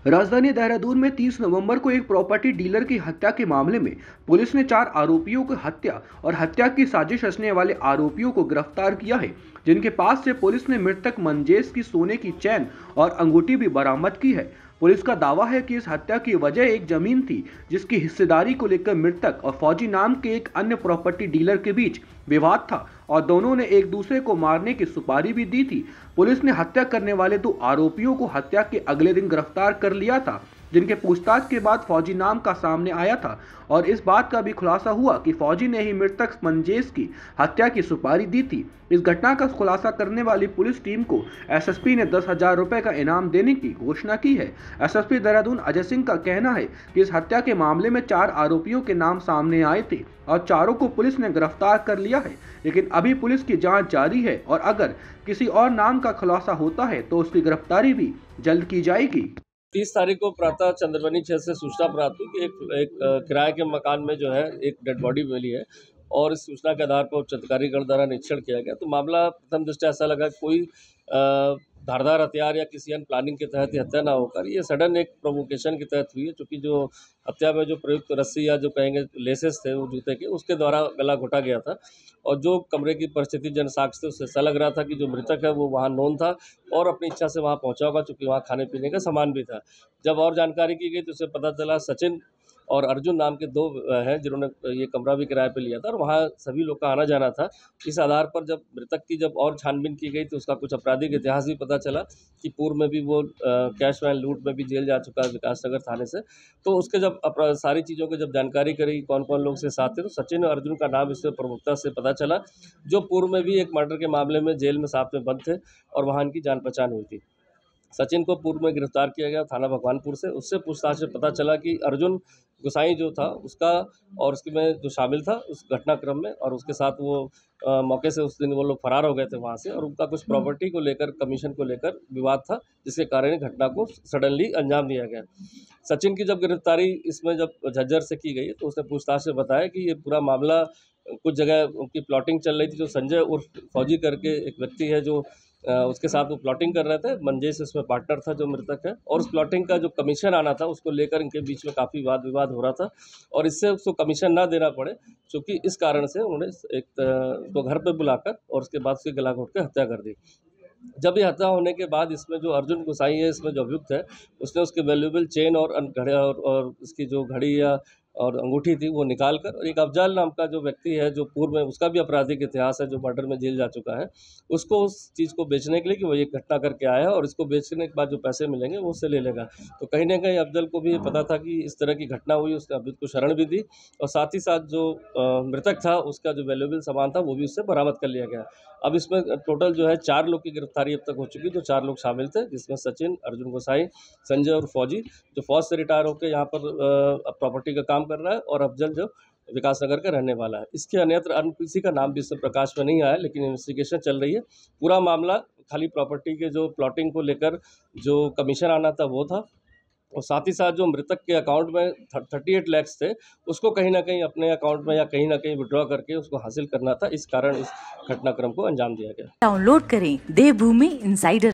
राजधानी देहरादून में 30 नवंबर को एक प्रॉपर्टी डीलर की हत्या के मामले में पुलिस ने 4 आरोपियों को हत्या और हत्या की साजिश रचने वाले आरोपियों को गिरफ्तार किया है, जिनके पास से पुलिस ने मृतक मंजेश की सोने की चैन और अंगूठी भी बरामद की है। पुलिस का दावा है कि इस हत्या की वजह एक जमीन थी, जिसकी हिस्सेदारी को लेकर मृतक और फौजी नाम के एक अन्य प्रॉपर्टी डीलर के बीच विवाद था और दोनों ने एक दूसरे को मारने की सुपारी भी दी थी। पुलिस ने हत्या करने वाले 2 आरोपियों को हत्या के अगले दिन गिरफ्तार कर लिया था, जिनके पूछताछ के बाद फौजी नाम का सामने आया था और इस बात का भी खुलासा हुआ कि फौजी ने ही मृतक मंजेश की हत्या की सुपारी दी थी। इस घटना का खुलासा करने वाली पुलिस टीम को एसएसपी ने 10,000 रुपए का इनाम देने की घोषणा की है। एसएसपी देहरादून अजय सिंह का कहना है कि इस हत्या के मामले में 4 आरोपियों के नाम सामने आए थे और चारों को पुलिस ने गिरफ्तार कर लिया है, लेकिन अभी पुलिस की जांच जारी है और अगर किसी और नाम का खुलासा होता है तो उसकी गिरफ्तारी भी जल्द की जाएगी। 30 तारीख को प्रातः चंद्रवनी क्षेत्र से सूचना प्राप्त हुई कि एक किराए के मकान में जो है एक डेड बॉडी मिली है और इस सूचना के आधार पर उच्च अधिकारीगण द्वारा निरीक्षण किया गया। तो मामला प्रथम दृष्टया ऐसा लगा कोई धारदार हथियार या किसी अन्य प्लानिंग के तहत ये हत्या ना होकर ये सडन एक प्रोवोकेशन के तहत हुई है, चूँकि जो हत्या में जो प्रयुक्त रस्सी या जो कहेंगे लेसेस थे वो जूते के, उसके द्वारा गला घोटा गया था। और जो कमरे की परिस्थिति जन साक्ष्य थे उससे ऐसा लग रहा था कि जो मृतक है वो वहाँ नोन था और अपनी इच्छा से वहाँ पहुँचा होगा, चूँकि वहाँ खाने पीने का सामान भी था। जब और जानकारी की गई तो उसे पता चला सचिन और अर्जुन नाम के 2 हैं जिन्होंने ये कमरा भी किराए पे लिया था और वहाँ सभी लोग का आना जाना था। इस आधार पर जब मृतक की जब और छानबीन की गई तो उसका कुछ आपराधिक इतिहास भी पता चला कि पूर्व में भी वो कैश वैन लूट में भी जेल जा चुका है विकासनगर थाने से। तो उसके जब सारी चीज़ों की जब जानकारी करी कौन-कौन लोग उसके साथ थे, तो सचिन और अर्जुन का नाम इसमें प्रमुखता से पता चला, जो पूर्व में भी एक मर्डर के मामले में जेल में साथ में बंद थे और वहाँ इनकी जान-पहचान हुई थी। सचिन को पूर्व में गिरफ्तार किया गया थाना भगवानपुर से। उससे पूछताछ से पता चला कि अर्जुन गोसाई जो था उसका और उसके में जो शामिल था उस घटनाक्रम में, और उसके साथ वो मौके से उस दिन वो लोग फरार हो गए थे वहाँ से और उनका कुछ प्रॉपर्टी को लेकर, कमीशन को लेकर विवाद था, जिसके कारण घटना को सडनली अंजाम दिया गया। सचिन की जब गिरफ्तारी इसमें जब झज्जर से की गई तो उसने पूछताछ से बताया कि ये पूरा मामला कुछ जगह उनकी प्लॉटिंग चल रही थी। जो संजय उर्फ फौजी करके एक व्यक्ति है जो उसके साथ वो प्लॉटिंग कर रहे थे। मंजेश उसमें पार्टनर था जो मृतक है, और उस प्लॉटिंग का जो कमीशन आना था उसको लेकर इनके बीच में काफ़ी वाद विवाद हो रहा था और इससे उसको कमीशन ना देना पड़े, क्योंकि इस कारण से उन्होंने उसको घर पे बुलाकर और उसके बाद उसकी गला घोंट के हत्या कर दी। जब ये हत्या होने के बाद इसमें जो अर्जुन गोसाई है इसमें जो अभियुक्त है, उसने उसके वैल्यूएबल चेन और घड़े और उसकी जो घड़ी या और अंगूठी थी वो निकाल कर, और एक अफ़ज़ल नाम का जो व्यक्ति है जो पूर्व में उसका भी आपराधिक इतिहास है, जो मर्डर में जेल जा चुका है, उसको उस चीज़ को बेचने के लिए कि वो ये घटना करके आया है और इसको बेचने के बाद जो पैसे मिलेंगे वो उससे ले लेगा। तो कहीं न कहीं अफ़ज़ल को भी ये पता था कि इस तरह की घटना हुई, उसने अभियुक्त को शरण भी दी और साथ ही साथ जो मृतक था उसका जो वैल्यूएबल सामान था वो भी उससे बरामद कर लिया गया। अब इसमें टोटल जो है 4 लोग की गिरफ्तारी अब तक हो चुकी है, जो 4 लोग शामिल थे, जिसमें सचिन, अर्जुन गोसाई, संजय और फौजी, जो फौज से रिटायर होकर यहाँ पर प्रॉपर्टी का काम कर रहा है, और अफ़ज़ल जो विकासनगर का रहने वाला है। इसके अन्यत्र अन्य किसी का नाम भी इसमें प्रकाश में नहीं आया, लेकिन इन्वेस्टिगेशन चल रही है। पूरा मामला खाली प्रॉपर्टी के जो प्लॉटिंग को लेकर जो कमीशन आना था वो था, और साथ ही साथ जो मृतक के अकाउंट में 38 लाख थे, उसको कहीं न कहीं अपने अकाउंट में या कहीं न कहीं विथड्रॉ करके उसको हासिल करना था। इस कारण इस घटनाक्रम को अंजाम दिया गया। डाउनलोड करें देवभूमि इनसाइडर।